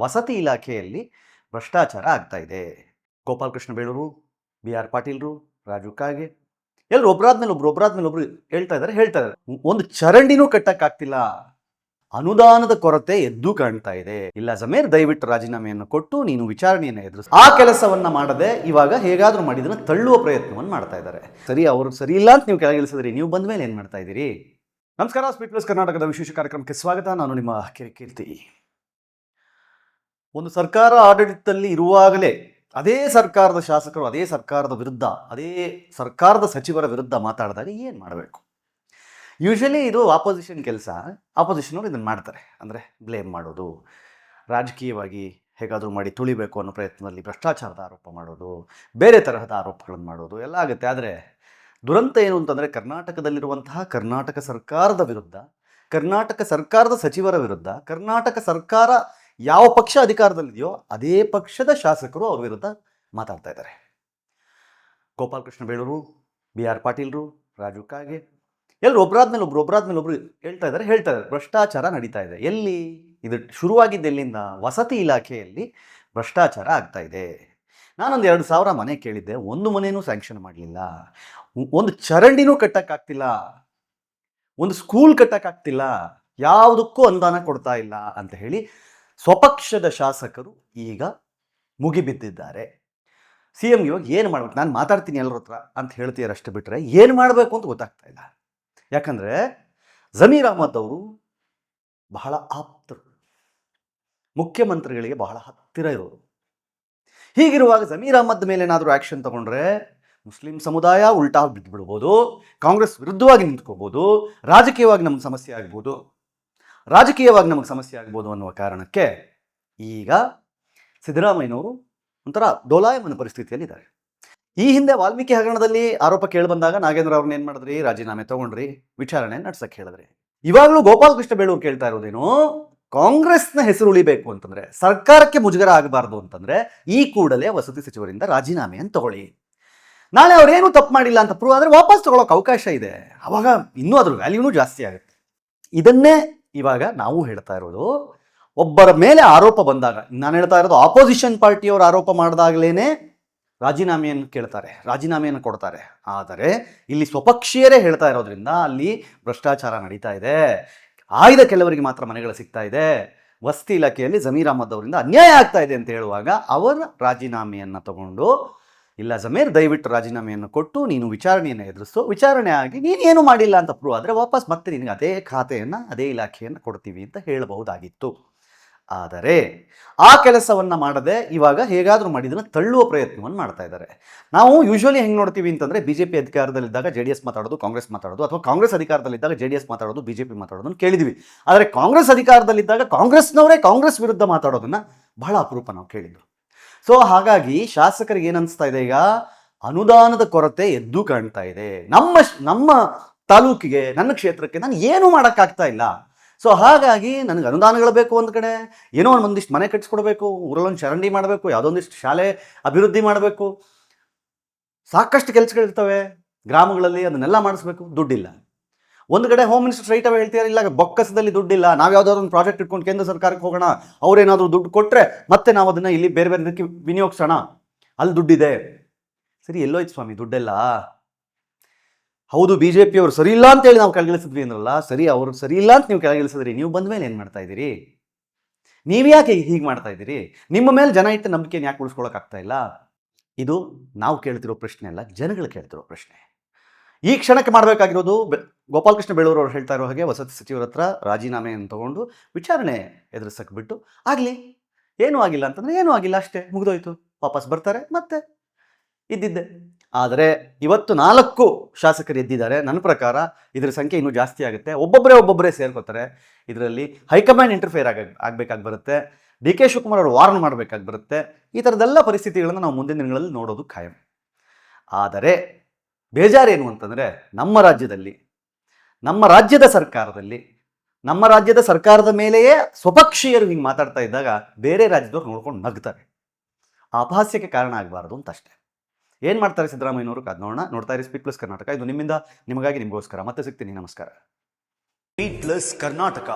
ವಸತಿ ಇಲಾಖೆಯಲ್ಲಿ ಭ್ರಷ್ಟಾಚಾರ ಆಗ್ತಾ ಇದೆ. ಗೋಪಾಲಕೃಷ್ಣ ಬೇಳೂರು, ಬಿ ಆರ್ ಪಾಟೀಲ್ರು, ರಾಜು ಕಾಗೆ ಎಲ್ಲರೂ ಒಬ್ಬರಾದ್ಮೇಲೆ ಒಬ್ರು ಹೇಳ್ತಾ ಇದ್ದಾರೆ. ಒಂದು ಚರಂಡಿನೂ ಕಟ್ಟಕ್ಕಾಗ್ತಿಲ್ಲ. ಅನುದಾನದ ಕೊರತೆ ಎದ್ದು ಕಾಣ್ತಾ ಇದೆ. ಇಲ್ಲ ಜಮೀರ್, ದಯವಿಟ್ಟು ರಾಜೀನಾಮೆಯನ್ನು ಕೊಟ್ಟು ನೀನು ವಿಚಾರಣೆಯನ್ನು ಎದುರಿಸು. ಆ ಕೆಲಸವನ್ನ ಮಾಡದೆ ಇವಾಗ ಹೇಗಾದ್ರೂ ಮಾಡಿ ಇದನ್ನ ತಳ್ಳುವ ಪ್ರಯತ್ನವನ್ನು ಮಾಡ್ತಾ ಇದ್ದಾರೆ. ಅವ್ರು ಸರಿ ಇಲ್ಲ ಅಂತ ನೀವು ಕೆಳಗಿಳಿಸಿದ್ರಿ, ನೀವು ಬಂದ ಮೇಲೆ ಏನ್ ಮಾಡ್ತಾ ಇದ್ದೀರಿ? ನಮಸ್ಕಾರ, ಸ್ಪೀಡ್ ಪ್ಲಸ್ ಕರ್ನಾಟಕದ ವಿಶೇಷ ಕಾರ್ಯಕ್ರಮಕ್ಕೆ ಸ್ವಾಗತ. ನಾನು ನಿಮ್ಮ ಕಿರಿಕೀರ್ತಿ. ಒಂದು ಸರ್ಕಾರ ಆಡಳಿತದಲ್ಲಿ ಇರುವಾಗಲೇ ಅದೇ ಸರ್ಕಾರದ ಶಾಸಕರು ಅದೇ ಸರ್ಕಾರದ ವಿರುದ್ಧ, ಅದೇ ಸರ್ಕಾರದ ಸಚಿವರ ವಿರುದ್ಧ ಮಾತಾಡಿದಾಗ ಏನು ಮಾಡಬೇಕು? ಯೂಶಲಿ ಇದು ಆಪೋಸಿಷನ್ ಕೆಲಸ. ಆಪೋಸಿಷನವರು ಇದನ್ನು ಮಾಡ್ತಾರೆ. ಅಂದರೆ ಬ್ಲೇಮ್ ಮಾಡೋದು, ರಾಜಕೀಯವಾಗಿ ಹೇಗಾದರೂ ಮಾಡಿ ತುಳಿಬೇಕು ಅನ್ನೋ ಪ್ರಯತ್ನದಲ್ಲಿ ಭ್ರಷ್ಟಾಚಾರದ ಆರೋಪ ಮಾಡೋದು, ಬೇರೆ ತರಹದ ಆರೋಪಗಳನ್ನು ಮಾಡೋದು ಎಲ್ಲ ಆಗುತ್ತೆ. ಆದರೆ ದುರಂತ ಏನು ಅಂತಂದರೆ, ಕರ್ನಾಟಕದಲ್ಲಿರುವಂತಹ ಕರ್ನಾಟಕ ಸರ್ಕಾರದ ವಿರುದ್ಧ, ಕರ್ನಾಟಕ ಸರ್ಕಾರದ ಸಚಿವರ ವಿರುದ್ಧ, ಕರ್ನಾಟಕ ಸರ್ಕಾರ ಯಾವ ಪಕ್ಷ ಅಧಿಕಾರದಲ್ಲಿದೆಯೋ ಅದೇ ಪಕ್ಷದ ಶಾಸಕರು ಅವ್ರ ವಿರುದ್ಧ ಮಾತಾಡ್ತಾ ಇದ್ದಾರೆ. ಗೋಪಾಲಕೃಷ್ಣ ಬೇಳೂರು, ಬಿ ಆರ್ ಪಾಟೀಲ್ರು, ರಾಜು ಕಾಗೆ ಎಲ್ಲರೂ ಒಬ್ಬರಾದ್ಮೇಲೆ ಒಬ್ರು ಹೇಳ್ತಾ ಇದ್ದಾರೆ. ಭ್ರಷ್ಟಾಚಾರ ನಡೀತಾ ಇದೆ. ಎಲ್ಲಿ ಇದು ಶುರುವಾಗಿದ್ದು? ಎಲ್ಲಿಂದ? ವಸತಿ ಇಲಾಖೆಯಲ್ಲಿ ಭ್ರಷ್ಟಾಚಾರ ಆಗ್ತಾ ಇದೆ. ನಾನೊಂದು 2,000 ಮನೆ ಕೇಳಿದ್ದೆ, ಒಂದು ಮನೆಯೂ ಸ್ಯಾಂಕ್ಷನ್ ಮಾಡಲಿಲ್ಲ. ಒಂದು ಚರಂಡಿನೂ ಕಟ್ಟಕ್ಕಾಗ್ತಿಲ್ಲ, ಒಂದು ಸ್ಕೂಲ್ ಕಟ್ಟಕ್ಕಾಗ್ತಿಲ್ಲ, ಯಾವುದಕ್ಕೂ ಅನುದಾನ ಕೊಡ್ತಾ ಇಲ್ಲ ಅಂತ ಹೇಳಿ ಸ್ವಪಕ್ಷದ ಶಾಸಕರು ಈಗ ಮುಗಿಬಿದ್ದಿದ್ದಾರೆ. ಸಿ ಎಂ ಇವಾಗ ಏನು ಮಾಡ್ಬೇಕು? ನಾನು ಮಾತಾಡ್ತೀನಿ ಎಲ್ಲರ ಹತ್ರ ಅಂತ ಹೇಳ್ತೀರಷ್ಟು ಬಿಟ್ಟರೆ ಏನು ಮಾಡಬೇಕು ಅಂತ ಗೊತ್ತಾಗ್ತಾ ಇಲ್ಲ. ಯಾಕಂದರೆ ಜಮೀರ್ ಅಹ್ಮದ್ ಅವರು ಬಹಳ ಆಪ್ತರು, ಮುಖ್ಯಮಂತ್ರಿಗಳಿಗೆ ಬಹಳ ಹತ್ತಿರ ಇರೋರು. ಹೀಗಿರುವಾಗ ಜಮೀರ್ ಅಹ್ಮದ್ ಮೇಲೆ ಏನಾದರೂ ಆ್ಯಕ್ಷನ್ ತಗೊಂಡ್ರೆ ಮುಸ್ಲಿಂ ಸಮುದಾಯ ಉಲ್ಟಾ ಬಿದ್ದುಬಿಡ್ಬೋದು, ಕಾಂಗ್ರೆಸ್ ವಿರುದ್ಧವಾಗಿ ನಿಂತ್ಕೋಬೋದು, ರಾಜಕೀಯವಾಗಿ ನಮಗೆ ಸಮಸ್ಯೆ ಆಗ್ಬೋದು ಅನ್ನುವ ಕಾರಣಕ್ಕೆ ಈಗ ಸಿದ್ದರಾಮಯ್ಯನವರು ಒಂಥರ ಡೋಲಾಯಮನ ಪರಿಸ್ಥಿತಿಯಲ್ಲಿದ್ದಾರೆ. ಈ ಹಿಂದೆ ವಾಲ್ಮೀಕಿ ಹಗರಣದಲ್ಲಿ ಆರೋಪ ಕೇಳಿಬಂದಾಗ ನಾಗೇಂದ್ರ ಅವ್ರನ್ನ ಏನು ಮಾಡಿದ್ರಿ? ರಾಜೀನಾಮೆ ತಗೊಂಡ್ರಿ, ವಿಚಾರಣೆ ನಡ್ಸಕ್ಕೆ ಹೇಳಿದ್ರಿ. ಇವಾಗಲೂ ಗೋಪಾಲಕೃಷ್ಣ ಬೇಳೂರು ಕೇಳ್ತಾ ಇರೋದೇನು? ಕಾಂಗ್ರೆಸ್ನ ಹೆಸರು ಉಳಿಬೇಕು ಅಂತಂದ್ರೆ, ಸರ್ಕಾರಕ್ಕೆ ಮುಜುಗರ ಆಗಬಾರ್ದು ಅಂತಂದ್ರೆ ಈ ಕೂಡಲೇ ವಸತಿ ಸಚಿವರಿಂದ ರಾಜೀನಾಮೆಯನ್ನು ತಗೊಳ್ಳಿ. ನಾಳೆ ಅವ್ರೇನು ತಪ್ಪು ಮಾಡಿಲ್ಲ ಅಂತ ಪ್ರೂವ್ ಆದರೆ ವಾಪಸ್ ತಗೊಳ್ಳೋಕೆ ಅವಕಾಶ ಇದೆ. ಅವಾಗ ಇನ್ನೂ ಅದ್ರ ವ್ಯಾಲ್ಯೂನೂ ಜಾಸ್ತಿ ಆಗುತ್ತೆ. ಇದನ್ನೇ ಇವಾಗ ನಾವು ಹೇಳ್ತಾ ಇರೋದು. ಒಬ್ಬರ ಮೇಲೆ ಆರೋಪ ಬಂದಾಗ, ನಾನು ಹೇಳ್ತಾ ಇರೋದು ಆಪೋಸಿಷನ್ ಪಾರ್ಟಿಯವರು ಆರೋಪ ಮಾಡಿದಾಗಲೇ ರಾಜೀನಾಮೆಯನ್ನು ಕೇಳ್ತಾರೆ, ರಾಜೀನಾಮೆಯನ್ನು ಕೊಡ್ತಾರೆ. ಆದರೆ ಇಲ್ಲಿ ಸ್ವಪಕ್ಷೀಯರೇ ಹೇಳ್ತಾ ಇರೋದ್ರಿಂದ ಅಲ್ಲಿ ಭ್ರಷ್ಟಾಚಾರ ನಡೀತಾ ಇದೆ. ಆಯ್ದ ಕೆಲವರಿಗೆ ಮಾತ್ರ ಮನೆಗಳು ಸಿಗ್ತಾ ಇದೆ. ವಸತಿ ಇಲಾಖೆಯಲ್ಲಿ ಜಮೀರ್ ಅಹ್ಮದ್ ಅವರಿಂದ ಅನ್ಯಾಯ ಆಗ್ತಾ ಇದೆ ಅಂತ ಹೇಳುವಾಗ ಅವರ ರಾಜೀನಾಮೆಯನ್ನು ತಗೊಂಡು, ಇಲ್ಲ ಜಮೀರ್, ದಯವಿಟ್ಟು ರಾಜೀನಾಮೆಯನ್ನು ಕೊಟ್ಟು ನೀನು ವಿಚಾರಣೆಯನ್ನು ಎದುರಿಸು. ವಿಚಾರಣೆ ಆಗಿ ನೀನೇನು ಮಾಡಿಲ್ಲ ಅಂತ ಪ್ರೂವ್ ಆದರೆ ವಾಪಸ್ ಮತ್ತೆ ನಿನಗೆ ಅದೇ ಖಾತೆಯನ್ನು, ಅದೇ ಇಲಾಖೆಯನ್ನು ಕೊಡ್ತೀವಿ ಅಂತ ಹೇಳಬಹುದಾಗಿತ್ತು. ಆದರೆ ಆ ಕೆಲಸವನ್ನು ಮಾಡದೆ ಇವಾಗ ಹೇಗಾದರೂ ಮಾಡಿ ಇದನ್ನು ತಳ್ಳುವ ಪ್ರಯತ್ನವನ್ನು ಮಾಡ್ತಾ ಇದ್ದಾರೆ. ನಾವು ಯೂಶ್ವಲಿ ಹೆಂಗೆ ನೋಡ್ತೀವಿ ಅಂತಂದರೆ, BJP ಅಧಿಕಾರದಲ್ಲಿದ್ದಾಗ JDS ಮಾತಾಡೋದು, ಕಾಂಗ್ರೆಸ್ ಮಾತಾಡೋದು, ಅಥವಾ ಕಾಂಗ್ರೆಸ್ ಅಧಿಕಾರದಲ್ಲಿದ್ದಾಗ JDS ಮಾತಾಡೋದು, BJP ಮಾತಾಡೋದನ್ನು ಕೇಳಿದ್ವಿ. ಆದರೆ ಕಾಂಗ್ರೆಸ್ ಅಧಿಕಾರದಲ್ಲಿದ್ದಾಗ ಕಾಂಗ್ರೆಸ್ನವರೇ ಕಾಂಗ್ರೆಸ್ ವಿರುದ್ಧ ಮಾತಾಡೋದನ್ನು ಬಹಳ ಅಪರೂಪ ನಾವು ಕೇಳಿದ್ದು. ಸೊ ಹಾಗಾಗಿ ಶಾಸಕರಿಗೆ ಏನು ಅನಿಸ್ತಾ ಇದೆ? ಈಗ ಅನುದಾನದ ಕೊರತೆ ಎದ್ದು ಕಾಣ್ತಾ ಇದೆ. ನಮ್ಮ ತಾಲೂಕಿಗೆ, ನನ್ನ ಕ್ಷೇತ್ರಕ್ಕೆ ನಾನು ಏನೂ ಮಾಡೋಕ್ಕಾಗ್ತಾ ಇಲ್ಲ. ಸೊ ಹಾಗಾಗಿ ನನಗೆ ಅನುದಾನಗಳು ಬೇಕು, ಒಂದು ಕಡೆ ಏನೋ ಒಂದಿಷ್ಟು ಮನೆ ಕಟ್ಟಿಸ್ಕೊಡ್ಬೇಕು, ಊರಲ್ಲೊಂದು ಚರಂಡಿ ಮಾಡಬೇಕು, ಯಾವುದೊಂದಿಷ್ಟು ಶಾಲೆ ಅಭಿವೃದ್ಧಿ ಮಾಡಬೇಕು, ಸಾಕಷ್ಟು ಕೆಲಸಗಳಿರ್ತವೆ ಗ್ರಾಮಗಳಲ್ಲಿ, ಅದನ್ನೆಲ್ಲ ಮಾಡಿಸ್ಬೇಕು, ದುಡ್ಡಿಲ್ಲ. ಒಂದು ಕಡೆ ಹೋಮ್ ಮಿನಿಸ್ಟರ್ ಸ್ಟ್ರೈಟ್ ಅವೇ ಹೇಳ್ತಿದ್ದಾರೆ, ಇಲ್ಲ ಬೊಕ್ಕಸದಲ್ಲಿ ದುಡ್ಡಿಲ್ಲ, ನಾವು ಯಾವುದಾದ್ರು ಒಂದು ಪ್ರಾಜೆಕ್ಟ್ ಇಟ್ಕೊಂಡು ಕೇಂದ್ರ ಸರ್ಕಾರಕ್ಕೆ ಹೋಗೋಣ, ಅವರೇನಾದರೂ ದುಡ್ಡು ಕೊಟ್ಟರೆ ಮತ್ತೆ ನಾವು ಅದನ್ನು ಇಲ್ಲಿ ಬೇರೆ ಬೇರೆ ವಿನಿಯೋಗಿಸೋಣ, ಅಲ್ಲಿ ದುಡ್ಡಿದೆ. ಸರಿ, ಎಲ್ಲೋಯ್ತು ಸ್ವಾಮಿ ದುಡ್ಡೆಲ್ಲ? ಹೌದು, BJP ಅವರು ಸರಿ ಇಲ್ಲ ಅಂತೇಳಿ ನಾವು ಕೆಳಗಿಳಿಸಿದ್ವಿ ಅಂದ್ರಲ್ಲ, ಸರಿ, ಅವರು ಸರಿ ಇಲ್ಲ ಅಂತ ನೀವು ಕೆಳಗಿಳಿಸಿದ್ರಿ, ನೀವು ಬಂದ ಮೇಲೆ ಏನು ಮಾಡ್ತಾ ಇದ್ದೀರಿ? ನೀವು ಯಾಕೆ ಹೀಗೆ ಮಾಡ್ತಾ ಇದ್ದೀರಿ? ನಿಮ್ಮ ಮೇಲೆ ಜನ ಇಟ್ಟು ನಂಬಿಕೆಯನ್ನು ಯಾಕೆ ಉಳಿಸ್ಕೊಳ್ಳೋಕ್ಕಾಗ್ತಾ ಇಲ್ಲ? ಇದು ನಾವು ಕೇಳ್ತಿರೋ ಪ್ರಶ್ನೆ ಅಲ್ಲ, ಜನಗಳು ಕೇಳ್ತಿರೋ ಪ್ರಶ್ನೆ. ಈ ಕ್ಷಣಕ್ಕೆ ಮಾಡಬೇಕಾಗಿರೋದು, ಗೋಪಾಲಕೃಷ್ಣ ಬೇಳೂರು ಅವರು ಹೇಳ್ತಾ ಇರೋ ಹಾಗೆ ವಸತಿ ಸಚಿವರ ಹತ್ರ ರಾಜೀನಾಮೆಯನ್ನು ತಗೊಂಡು ವಿಚಾರಣೆ ಎದುರಿಸಕ್ಕೆ ಬಿಟ್ಟು, ಆಗಲಿ, ಏನೂ ಆಗಿಲ್ಲ ಅಂತಂದರೆ ಏನೂ ಆಗಿಲ್ಲ, ಅಷ್ಟೇ, ಮುಗಿದೋಯ್ತು, ವಾಪಸ್ ಬರ್ತಾರೆ, ಮತ್ತೆ ಇದ್ದಿದ್ದೆ. ಆದರೆ ಇವತ್ತು 4 ಶಾಸಕರು ಎದ್ದಿದ್ದಾರೆ. ನನ್ನ ಪ್ರಕಾರ ಇದರ ಸಂಖ್ಯೆ ಇನ್ನೂ ಜಾಸ್ತಿ ಆಗುತ್ತೆ. ಒಬ್ಬೊಬ್ಬರೇ ಸೇರ್ಕೋತಾರೆ. ಇದರಲ್ಲಿ ಹೈಕಮಾಂಡ್ ಇಂಟರ್ಫಿಯರ್ ಆಗಬೇಕಾಗಿ ಬರುತ್ತೆ. DK ಶಿವಕುಮಾರ್ ಅವರು ವಾರ್ನ್ ಮಾಡಬೇಕಾಗಿ ಬರುತ್ತೆ. ಈ ಥರದ್ದೆಲ್ಲ ಪರಿಸ್ಥಿತಿಗಳನ್ನು ನಾವು ಮುಂದಿನ ದಿನಗಳಲ್ಲಿ ನೋಡೋದು ಖಾಯಂ. ಆದರೆ ಬೇಜಾರೇನು ಅಂತಂದರೆ, ನಮ್ಮ ರಾಜ್ಯದ ಸರ್ಕಾರದಲ್ಲಿ, ನಮ್ಮ ರಾಜ್ಯದ ಸರ್ಕಾರದ ಮೇಲೆಯೇ ಸ್ವಪಕ್ಷೀಯರು ಹಿಂಗೆ ಮಾತಾಡ್ತಾ ಇದ್ದಾಗ ಬೇರೆ ರಾಜ್ಯದವ್ರು ನೋಡ್ಕೊಂಡು ನಗ್ತಾರೆ. ಅಪಹಾಸ್ಯಕ್ಕೆ ಕಾರಣ ಆಗಬಾರ್ದು ಅಂತ ಅಷ್ಟೇ. ಏನು ಮಾಡ್ತಾರೆ ಸಿದ್ದರಾಮಯ್ಯನವರು ಕಾದು ನೋಡೋಣ. ನೋಡ್ತಾ ಇರಿ ಸ್ಪೀಡ್ ಪ್ಲಸ್ ಕರ್ನಾಟಕ. ಇದು ನಿಮ್ಮಿಂದ, ನಿಮಗಾಗಿ, ನಿಮಗೋಸ್ಕರ. ಮತ್ತೆ ಸಿಗ್ತೀನಿ. ನಮಸ್ಕಾರ. Speed plus Karnataka.